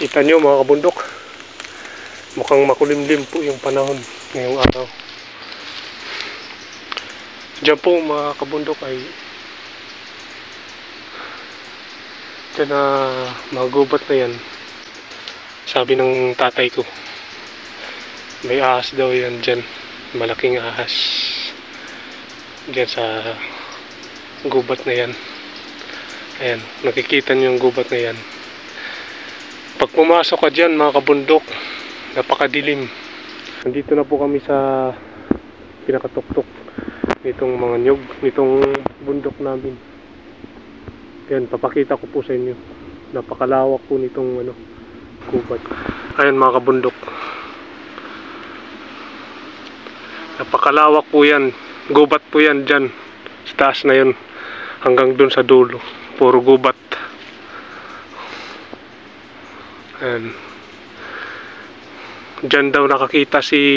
Kita nyo mga kabundok, mukhang makulimlim po yung panahon ngayong araw. Diyan po mga kabundok ay diyan na mga gubat na yan. Sabi ng tatay ko, may ahas daw yan dyan, malaking ahas dyan sa gubat na yan. Ayan, nakikita nyo yung gubat na yan. Pag pumasok ka dyan mga kabundok, napakadilim. Nandito na po kami sa pinakatuktok nitong mga nyug, nitong bundok namin. Ayan, papakita ko po sa inyo. Napakalawak po nitong gubat. Ayan mga kabundok, napakalawak po yan. Gubat po yan dyan sa taas na yun hanggang dun sa dulo, puro gubat. Ayan, dyan daw nakakita si